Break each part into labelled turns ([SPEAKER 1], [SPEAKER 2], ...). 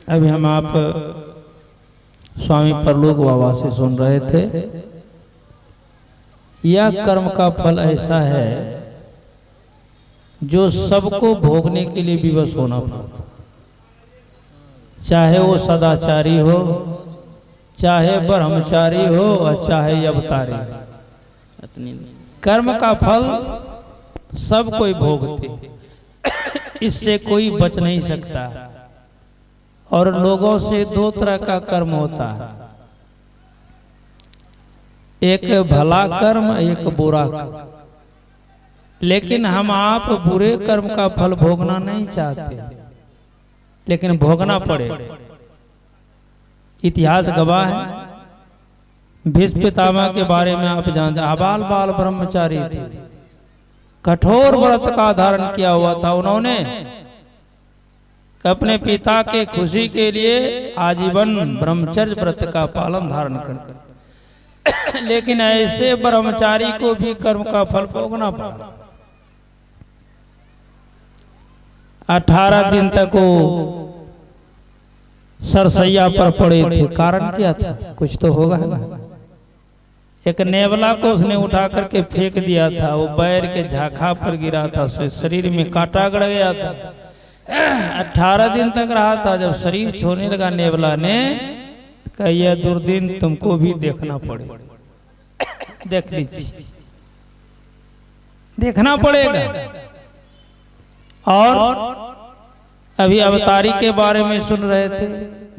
[SPEAKER 1] अभी हम आप स्वामी परलोक बाबा से सुन रहे थे, यह कर्म का फल ऐसा है जो सबको भोगने के लिए विवश होना पड़ता, चाहे वो सदाचारी हो, चाहे ब्रह्मचारी हो और चाहे अवतारी। कर्म का फल सब कोई भोगते, इससे कोई बच नहीं सकता। और लोगों से दो तरह का कर्म होता है, एक भला कर्म, एक बुरा कर्म। लेकिन हम आप बुरे कर्म का फल भोगना नहीं चाहते, लेकिन भोगना पड़े। इतिहास गवाह है, भीष्म पितामह के बारे में आप जानते, आबाल बाल ब्रह्मचारी थे, कठोर व्रत का धारण किया हुआ था उन्होंने, अपने पिता के खुशी के लिए आजीवन ब्रह्मचर्य व्रत का पालन धारण कर। लेकिन ऐसे ब्रह्मचारी को भी कर्म का फल भोगना पड़ा। 18 दिन तक वो सरसैया पर पड़े थे। कारण क्या था? कुछ तो होगा ना। एक नेवला को उसने उठा करके फेंक दिया था, वो बैर के झाखा पर गिरा था, उसके शरीर में कांटा गड़ गया था। 18 दिन तक रहा था। जब शरीर छोड़ने लगा नेवला ने, कहा यह दुर्दिन तुमको भी देखना पड़े, देख लीजिए, देखना पड़ेगा। और अभी अवतारी के बारे में सुन रहे थे,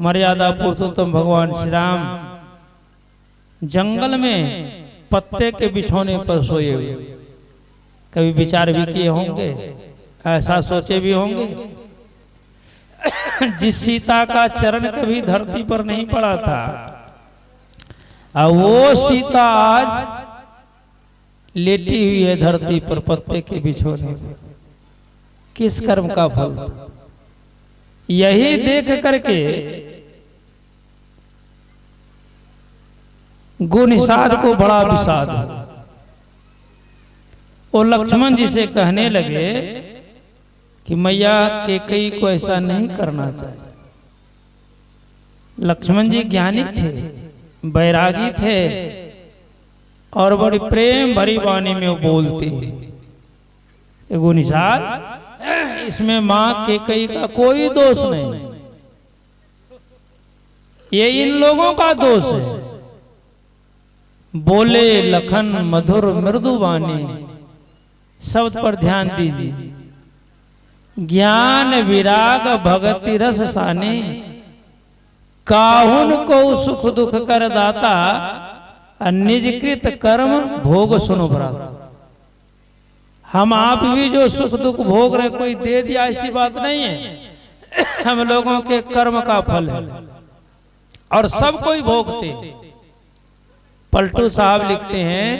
[SPEAKER 1] मर्यादा पुरुषोत्तम भगवान श्री राम जंगल में पत्ते के बिछौने पर सोए हुए। कभी विचार भी किए होंगे, ऐसा सोचे भी होंगे, जिस सीता का चरण कभी धरती पर नहीं पड़ा था, और वो सीता आज लेटी हुई है धरती पर पत्ते के बिछौने पर। किस कर्म का फल? यही देख करके गुनिषाद को बड़ा विषाद। वो लक्ष्मण जी से कहने लगे कि मैया कैकेयी को ऐसा नहीं करना चाहिए। लक्ष्मण जी ज्ञानी थे, बैरागी थे, और बड़ी प्रेम भरी वाणी में वो बोलते हैं। गुनिषाद, इसमें मां कैकेयी का कोई दोष नहीं, ये इन लोगों का दोष है। बोले लखन मधुर मृदु वाणी, शब्द पर ध्यान दीजिए। ज्ञान विराग भगति रस सानी, काहुन को सुख दुख कर दाता, निजकृत कर्म भोग सुनो भ्राता। हम आप भी जो सुख दुख भोग रहे, कोई दे दिया ऐसी बात नहीं है। हम लोगों के कर्म का फल है और सब कोई भोगते। पलटू साहब लिखते हैं,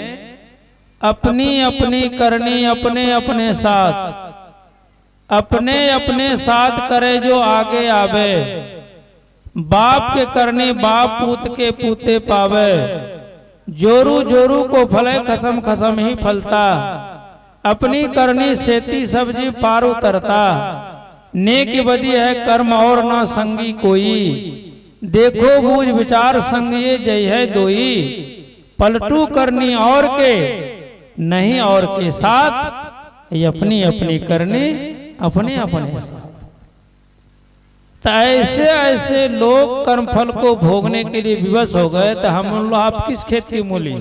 [SPEAKER 1] अपनी अपनी करनी अपने अपने साथ, अपने अपने साथ करे जो आगे आवे, बाप के करनी बाप पूत के पूते पावे, जोरू जोरू को फले खसम खसम ही फलता, अपनी करनी सेती सब्जी पार उतरता, नेक बदी है कर्म और ना संगी कोई, देखो बूझ विचार संग ये जय है दोई, पलटू करनी और के नहीं और के साथ, ये अपनी अपनी करनी अपने अपने साथ। तो ऐसे ऐसे लोग कर्मफल को भोगने के लिए विवश हो गए। तो हम लोग आप किस खेत की मूली?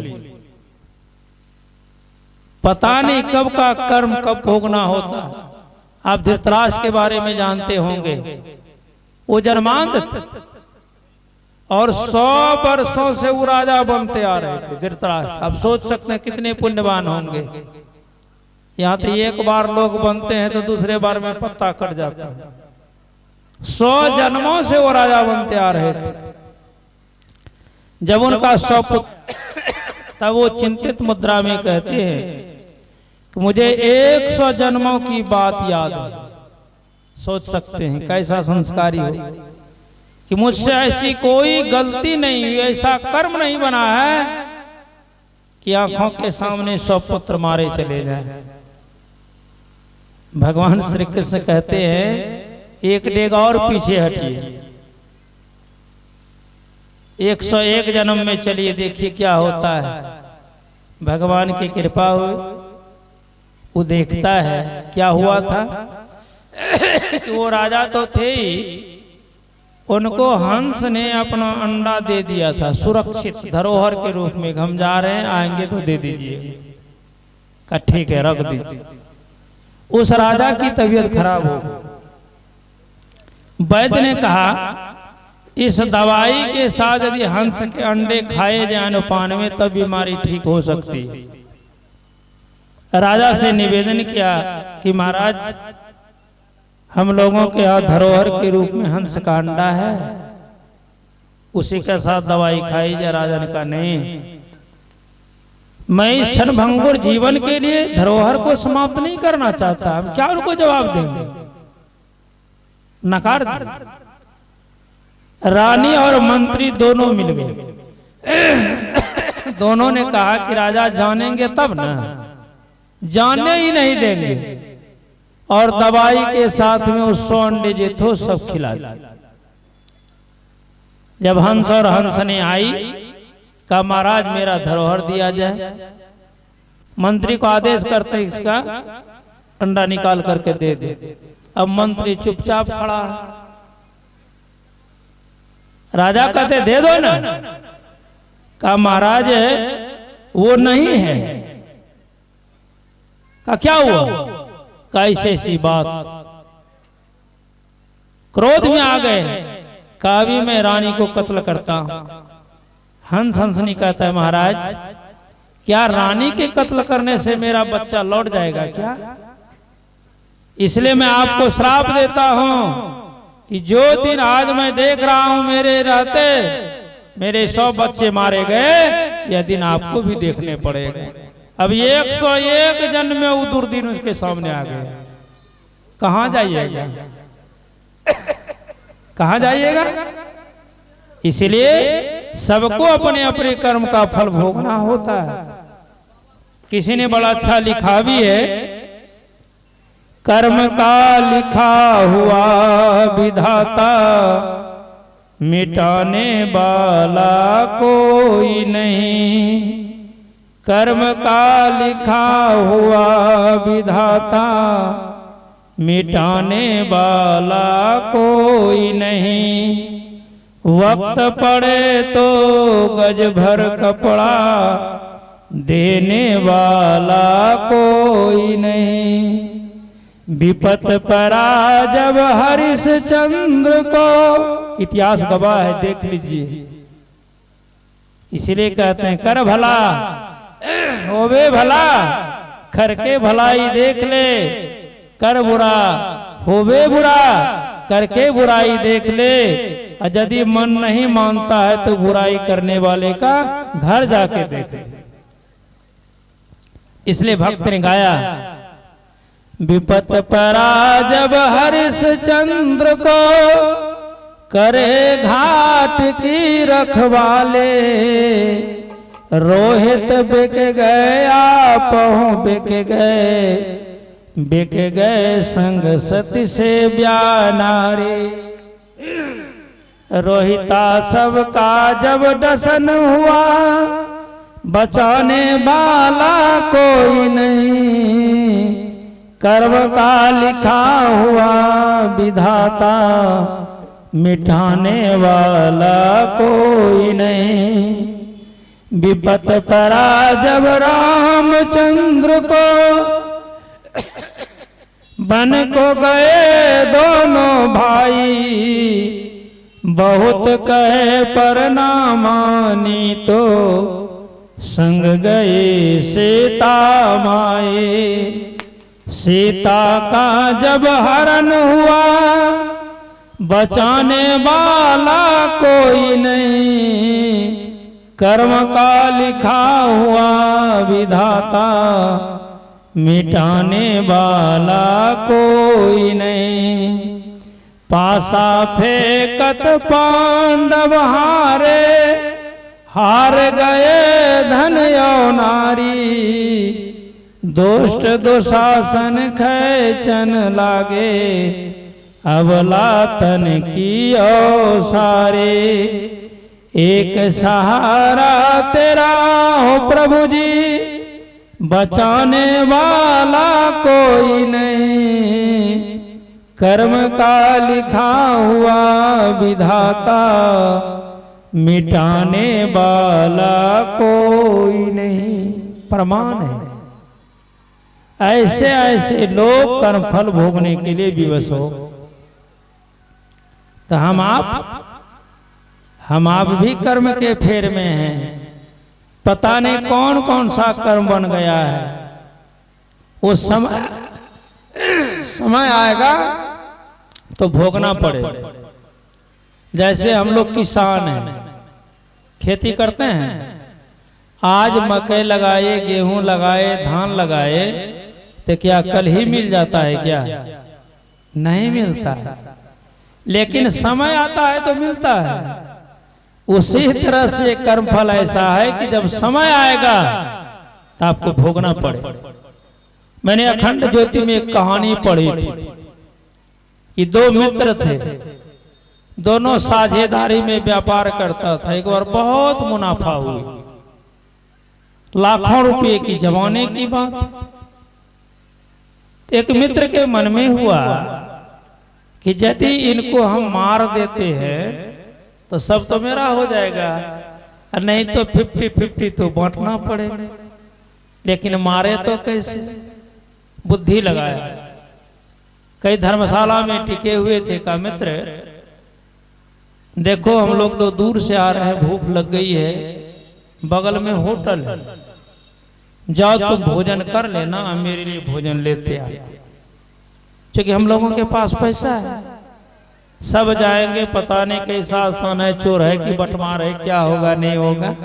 [SPEAKER 1] पता नहीं कब का कर्म कब भोगना होता। आप धृतराष्ट्र के बारे में जानते होंगे, वो जन्मांध थे और 100 वर्षों से वो राजा बनते आ रहे थे धृतराष्ट्र। आप सोच सकते हैं कितने पुण्यवान होंगे। यहाँ तो एक बार लोग बनते हैं तो दूसरे बार में पत्ता कट जाता है। 100 जन्मों से वो राजा बनते आ रहे थे। जब उनका 100 पुत्र, तब वो चिंतित मुद्रा में कहते हैं कि मुझे 100 जन्मों की बात याद है। सोच सकते हैं कैसा संस्कारी हो कि मुझसे ऐसी कोई गलती नहीं हुई, ऐसा कर्म नहीं बना है कि आंखों के सामने 100 पुत्र मारे चले जाए। भगवान श्री कृष्ण कहते हैं, एक डेग और पीछे हटिए, 101 जन्म में चलिए देखिए क्या होता है। भगवान की कृपा हो, वो देखता है क्या हुआ था। वो राजा तो थे ही, उनको हंस ने अपना अंडा दे दिया था सुरक्षित धरोहर के रूप में। हम जा रहे हैं, आएंगे तो दे दीजिए। कहा ठीक है, रख दीजिए। उस राजा की तबीयत खराब हो गई। वैद्य ने कहा इस दवाई के साथ यदि हंस के अंडे खाए जाए अनुपान में तब बीमारी ठीक हो सकती है। राजा से निवेदन किया कि महाराज हम लोगों के यहाँ धरोहर के रूप में हंस का अंडा है, उसी के साथ दवाई खाई जाए। राजा ने कहा नहीं, मैं इस क्षणभंगुर जीवन के लिए धरोहर को समाप्त नहीं करना चाहता। हम क्या उनको जवाब देंगे, नकार दिया। रानी और मंत्री दोनों मिल गए। दोनों ने कहा कि राजा जानेंगे तब ना, जानने ही नहीं देंगे। और दवाई के साथ में उस 100 अंडे जो थे सब खिला दिए। जब हंस और हंसनी आई, कहा महाराज मेरा धरोहर दिया जाए। मंत्री को आदेश करते इसका अंडा निकाल करके दे दे। अब मंत्री चुपचाप खड़ा। राजा कहते दे दो ना। कहा महाराज वो नहीं है। कहा क्या हुआ? कैसे ऐसी बात? क्रोध में आ गए। कहा भी मैं रानी को कत्ल करता हूं। हंस हंसनी कहता है महाराज क्या रानी के कत्ल करने से मेरा बच्चा लौट जाएगा क्या? इसलिए मैं आपको श्राप देता हूं कि जो दिन आज मैं देख रहा हूं मेरे रहते मेरे 100 बच्चे मारे गए, यह दिन आपको भी देखने पड़ेगा। अब 101 जन्म में वो दुर्दिन उसके सामने आ गए। कहां जाइएगा? कहां जाइएगा? इसलिए सबको अपने अपने कर्म का फल भोगना होता है। किसी ने बड़ा अच्छा लिखा भी है, कर्म का लिखा हुआ विधाता मिटाने वाला कोई नहीं। कर्म का लिखा हुआ विधाता मिटाने वाला कोई नहीं। वक्त पड़े तो गज भर कपड़ा देने वाला कोई नहीं। विपत परा जब हरिश्चंद्र को, इतिहास गवाह है देख लीजिए। इसलिए कहते हैं कर भला होवे भला, करके भलाई देख ले। कर बुरा होवे बुरा, करके बुराई देख ले। और यदि मन नहीं मानता है तो बुराई करने वाले का घर जाके देख ले। इसलिए भक्त ने गाया विपत परा जब हरिश्चंद्र को करे घाट की रखवाले। रोहित बिक गए आपहु बिक गए, बिक गए संग सती से ब्यानारे। रोहिता सबका जब दर्शन हुआ, बचाने वाला कोई नहीं। कर्म का लिखा हुआ विधाता मिटाने वाला कोई नहीं। विपत परा जब रामचंद्र को, बन को गए दोनों भाई। बहुत कहे पर ना मानी तो संग गए सीता माए। सीता का जब हरण हुआ, बचाने वाला कोई नहीं। कर्म का लिखा हुआ विधाता मिटाने वाला कोई नहीं। पासा फेंकत पांडव हारे, हार गए धन और नारी। दुष्ट दुशासन खैचन लागे, अबला तन की सारे। एक सहारा तेरा हो प्रभु जी, बचाने वाला कोई नहीं, कर्म का लिखा हुआ विधाता, मिटाने वाला कोई नहीं। प्रमाण है। ऐसे ऐसे लोग कर्म फल भोगने के लिए विवश हो, तो हम आप भी कर्म के फेर में हैं। पता नहीं कौन कौन सा कर्म बन गया है। वो समय आएगा तो भोगना पड़ेगा। जैसे हम लोग किसान हैं, खेती करते हैं। आज मकई लगाए, गेहूं लगाए, धान लगाए, तो क्या कल ही मिल जाता है? क्या नहीं मिलता है। लेकिन समय आता है तो मिलता है। उसी तरह से कर्मफल ऐसा है कि जब समय आएगा तो आपको भोगना पड़े। मैंने अखंड ज्योति में एक कहानी पढ़ी थी कि दो मित्र थे, दोनों साझेदारी में व्यापार करता था। एक बार बहुत मुनाफा हुई, लाखों रुपए की जमाने की बात। एक मित्र के मन में हुआ कि यदि इनको हम मार देते हैं तो सब तो मेरा हो जाएगा, और नहीं तो 50-50 तो बांटना पड़ेगा। लेकिन मारे तो कैसे? बुद्धि लगाया। कई धर्मशाला में टिके हुए थे। का मित्र, देखो हम लोग तो दूर से आ रहे हैं, भूख लग गई है, बगल में होटल है, जाओ तुम भोजन कर लेना, मेरे लिए भोजन लेते आ। क्योंकि हम लोगों के पास पैसा है, सब जाएंगे, पता नहीं कैसा स्थान है, चोर है कि बटमार है, क्या होगा नहीं होगा।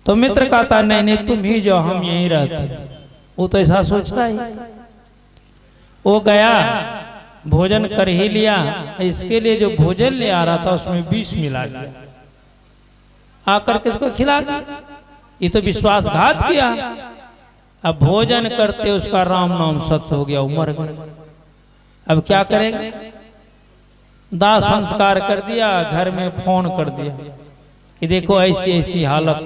[SPEAKER 1] तो मित्र कहता नहीं नहीं तुम ही जाओ, हम यहीं रहते। वो तो ऐसा सोचता ही। वो गया, भोजन कर ही लिया। इसके लिए जो भोजन ले आ रहा था उसमें विष मिला दिया, आकर किसको खिला दिया। ये तो विश्वासघात किया। अब भोजन करते उसका राम नाम सत्य हो गया, मर गया। अब क्या करेंगे? दाह संस्कार कर दिया, घर में फोन कर दिया कि देखो ऐसी ऐसी हालत।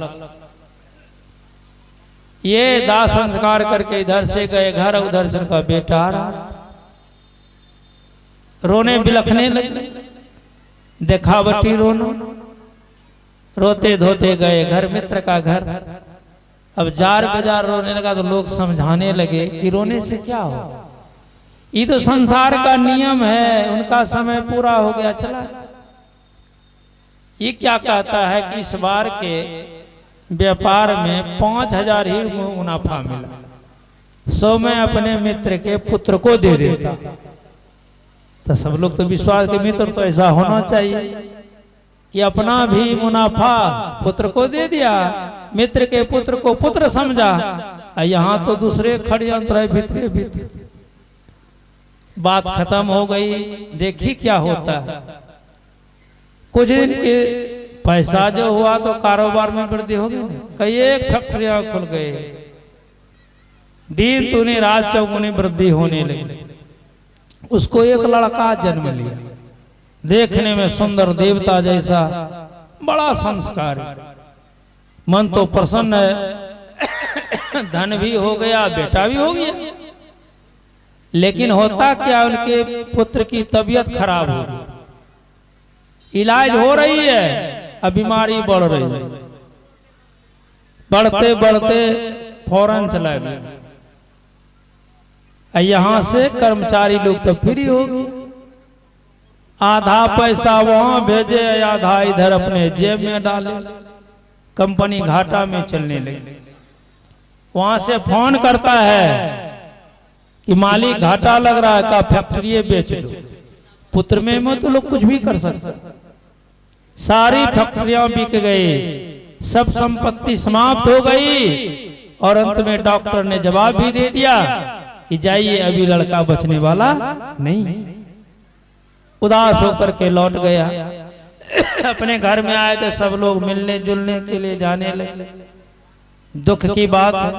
[SPEAKER 1] ये दाह संस्कार करके इधर से गए घर, उधर से उनका बेटा आ रहा, रोने बिलखने लगे, देखावटी रोना। रोते धोते गए घर, मित्र का घर। अब जार बाजार रोने लगा तो लोग समझाने लगे कि रोने से क्या हो, ये तो संसार का नियम है, उनका समय पूरा हो गया, चला। ये क्या कहता है कि इस बार के व्यापार में 5000 ही मुनाफा मिला, 100 मैं अपने मित्र के पुत्र को दे देता। तो सब लोग तो विश्वास के मित्र तो ऐसा होना चाहिए कि अपना भी मुनाफा पुत्र को दे दिया, मित्र के पुत्र को पुत्र समझा। यहाँ तो दूसरे षड्यंत्र है भीतरे भीतर। बात खत्म हो गई। देखी क्या होता है। कुछ दिन के पैसा जो हुआ तो कारोबार में वृद्धि हो गई। कई एक फैक्ट्रियां खुल गए, दिन दुनी रात चौगुनी वृद्धि होने लगी। उसको एक लड़का जन्म लिया, देखने में सुंदर देवता जैसा, बड़ा संस्कारी, मन तो प्रसन्न है, धन भी हो गया, बेटा भी हो गया। लेकिन होता क्या, उनके पुत्र की तबीयत खराब हो गई, इलाज हो रही है, अब बीमारी बढ़ रही है। बढ़ते बढ़ते फौरन चला गया। यहां से कर्मचारी लोग तो फ्री हो गए, आधा पैसा वहां भेजे, आधा इधर अपने जेब में डाले। कंपनी घाटा में चलने लगी। वहां से फोन करता है कि मालिक घाटा लग रहा है, का फैक्ट्री बेच दो। पुत्र में तो लोग कुछ भी कर सकते। सारी फैक्ट्रियां बिक गई, सब संपत्ति समाप्त हो गई, और अंत में डॉक्टर ने जवाब भी दे दिया कि जाइए, अभी लड़का बचने वाला नहीं। उदास होकर के लौट गया। अपने घर में आए तो सब लोग मिलने जुलने के लिए जाने लगे। दुख की बात है।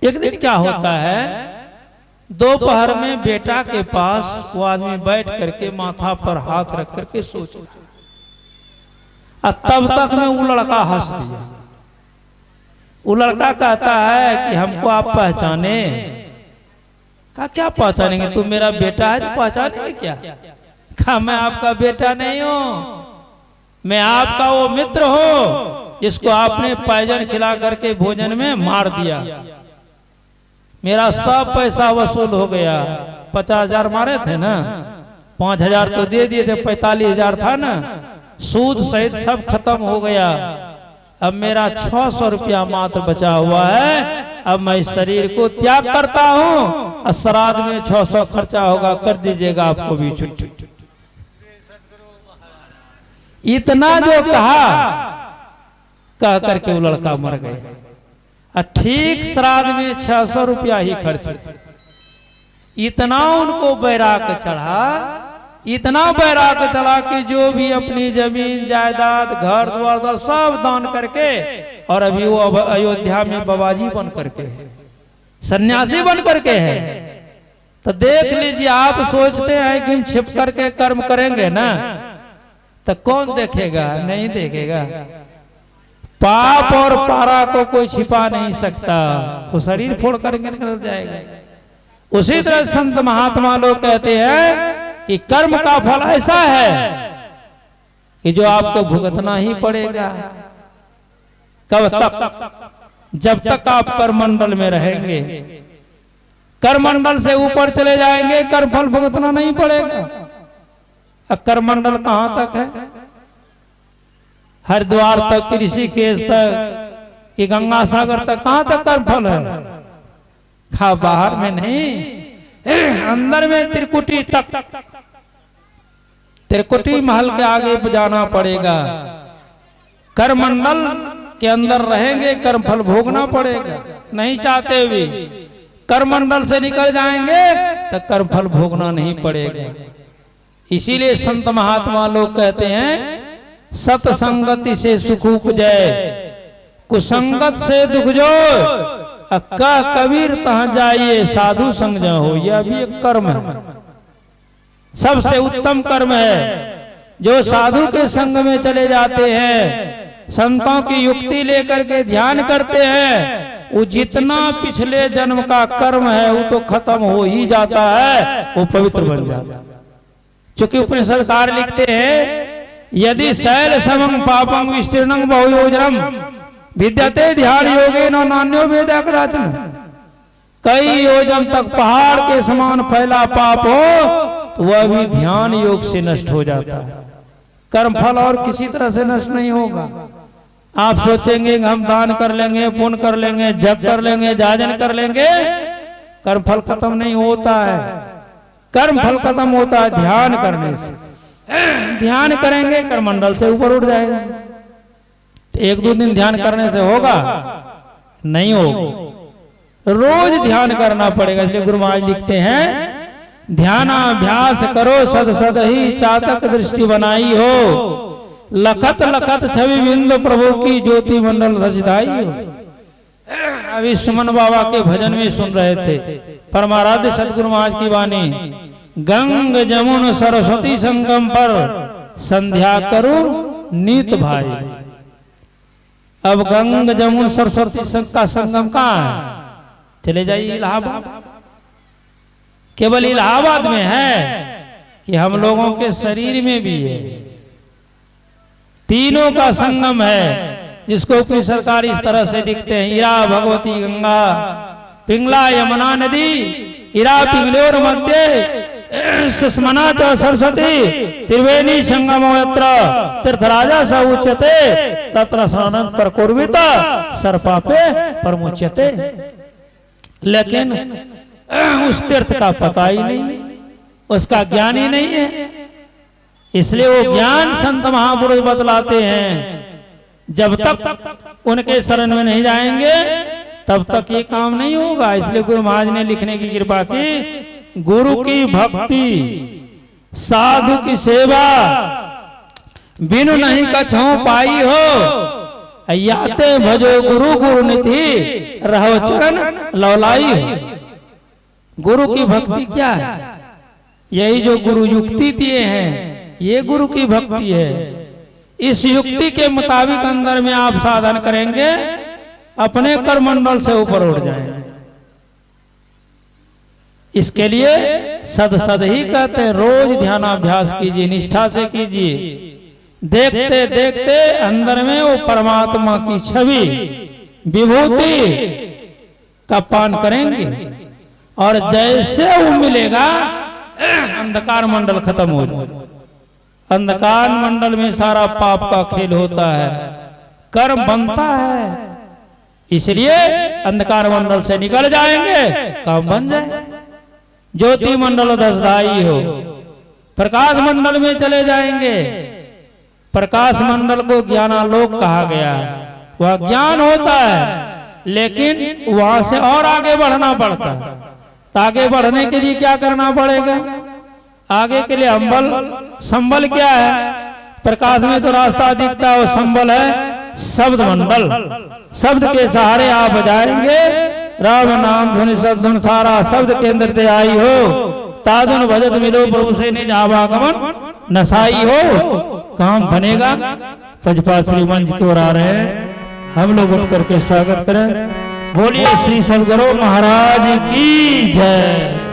[SPEAKER 1] एक दिन क्या होता है, दोपहर में बेटा के पास वो आदमी बैठ करके माथा पर हाथ रख करके सोच रहा। और तब तक में वो लड़का हंस दिया। वो लड़का कहता है कि हमको आप पहचाने? कहा क्या पहचानेंगे, तू मेरा बेटा है तो पहचानेंगे क्या? कहा मैं आपका बेटा नहीं हूं, मैं आपका वो मित्र हूं जिसको आपने पैजन खिला करके भोजन में मार दिया। मेरा सब पैसा वसूल हो गया। 50,000 मारे थे ना, 5,000 तो दे दिए थे, 45,000 था ना, सूद सहित सब खत्म हो गया। अब मेरा 600 रुपया मात्र बचा हुआ है। अब मैं इस शरीर को त्याग करता हूँ और श्राद्ध में 600 खर्चा होगा, कर दीजिएगा आपको भी छुट्टी। इतना जो कह करके वो लड़का मर गया। ठीक श्राद्ध में 600 रुपया ही खर्च। इतना उनको बैराग चढ़ा, इतना बैराग चढ़ा कि जो भी अपनी जमीन जायदाद घर द्वार सब दान करके, और अभी वो अयोध्या में बाबाजी बन करके है, सन्यासी बन करके है। तो देख लीजिए, आप सोचते हैं कि हम छिप करके कर्म करेंगे ना, तो कौन देखेगा? नहीं देखेगा। पाप और पारा को कोई छिपा नहीं सकता, वो शरीर फोड़ करके निकल जाएगा। उसी तरह संत महात्मा लोग कहते हैं कि कर्म का फल ऐसा है कि जो आपको भुगतना ही पड़ेगा। कब तक? जब तक आप कर्मंडल में रहेंगे। कर्मंडल से ऊपर चले जाएंगे, कर्म फल भुगतना नहीं पड़ेगा। अब कर्मंडल कहां तक है? हरिद्वार तक, ऋषिकेश तक, कि गंगा सागर तक, कहां तक कर्म फल है? खा बाहर में नहीं, अंदर में त्रिकुटी तक, त्रिकुटी महल के आगे जाना पड़ेगा। कर्मंडल के अंदर रहेंगे, कर्म फल भोगना पड़ेगा। नहीं चाहते हुए कर्मंडल से निकल जाएंगे तो कर्म फल भोगना नहीं पड़ेगा। इसीलिए संत महात्मा लोग कहते हैं, सतसंगति से सुख उपजय, कुसंगत से दुख जो, अक्का कबीर तहाँ जाइए, साधु संग जो हो। यह भी एक कर्म है, सबसे उत्तम कर्म है। जो साधु के संग में चले जाते हैं, संतों की युक्ति लेकर के ध्यान करते हैं, वो जितना पिछले जन्म का कर्म है वो तो खत्म हो ही जाता है, वो पवित्र बन जाता है। चूंकि उपनिषदकार लिखते हैं, यदि शैल समं पापं विस्तीर्णं बहुयोजनम विद्यते ध्यान योगे न नान्यो वेद कदाचन। कई योजन तक पहाड़ के समान फैला पाप हो तो वह भी ध्यान योग से नष्ट हो जाता है। कर्म फल और किसी तरह से नष्ट नहीं होगा। आप सोचेंगे हम दान कर लेंगे, पुण्य कर लेंगे, जप कर लेंगे, जाजन कर लेंगे, कर्म फल खत्म नहीं होता है। कर्म फल खत्म होता है ध्यान करने से। ध्यान करेंगे कर्मंडल से ऊपर उठ जाएंगे। तो 1-2 दिन ध्यान करने से होगा? नहीं होगा, रोज ध्यान करना पड़ेगा। इसलिए गुरु महाराज लिखते हैं, ध्यानाभ्यास करो सद सद ही चातक दृष्टि बनाई हो, लखत लखत छवि बिंदु प्रभु की ज्योति मंडल रचदाई हो। अभी सुमन बाबा के भजन में सुन रहे थे, परमाराध्य सतगुरु महाराज की वाणी, गंग जमुन सरस्वती संगम पर संध्या करो नीत भाई। अब गंग जमुन सरस्वती का संगम कहाँ है? चले जाइए इलाहाबाद। केवल इलाहाबाद में है कि हम लोगों के शरीर में भी है। तीनों का संगम है, जिसको अपनी सरकार इस तरह से लिखते हैं, इरा भगवती गंगा पिंगला यमुना नदी, इरा पिंगलोर मध्य सुष्मना च सरस्वती त्रिवेणी संगमो यत्र तीर्थराजा स उच्यते तत्र स्नानं प्रकुर्वित सर्पापे परमुच्यते। लेकिन उस तीर्थ का पता ही नहीं, उसका ज्ञान ही नहीं है। इसलिए वो ज्ञान संत महापुरुष बतलाते हैं, जब तक उनके शरण में नहीं जाएंगे तब तक ये काम नहीं होगा। इसलिए गुरु महाराज ने लिखने की कृपा की, गुरु की भक्ति साधु की सेवा बिनु नहीं कछो पाई हो, याते भजो गुरु गुरु निधि रहो चरण लौलाई हो। गुरु की भक्ति क्या है? यही जो गुरु युक्ति दिए हैं, ये गुरु की भक्ति है। इस युक्ति के मुताबिक अंदर में आप साधन करेंगे, अपने करमंडल से ऊपर उठ जाएंगे। इसके लिए सद सद ही कहते हैं, रोज ध्यानाभ्यास कीजिए, निष्ठा से कीजिए। देखते देखते अंदर में वो परमात्मा की छवि विभूति का पान करेंगे, और जैसे वो मिलेगा अंधकार मंडल खत्म हो जाए। अंधकार मंडल में सारा पाप का खेल होता है, कर्म बनता है, इसलिए अंधकार मंडल से निकल जाएंगे, काम बन जाए। ज्योति मंडल दसदाई हो, प्रकाश मंडल में चले जाएंगे। प्रकाश मंडल को ज्ञानालोक कहा गया है, वह ज्ञान होता है, लेकिन वहां से और आगे बढ़ना पड़ता है। तो आगे बढ़ने के लिए क्या करना पड़ेगा? आगे के लिए संबल क्या है? प्रकाश में तो रास्ता दिखता है, वो संबल है शब्द मंडल। शब्द के सहारे आप जाएंगे, राम नाम ध्वनि शब्द सारा शब्द के अंदर से आई हो, तादुन भजत मिलो प्रभु से निज आवागमन नसाई हो, काम बनेगा। पजपा श्री मंच की ओर आ रहे हैं, हम लोग उठ करके स्वागत करें। बोलिए श्री सदगुरु महाराज की जय।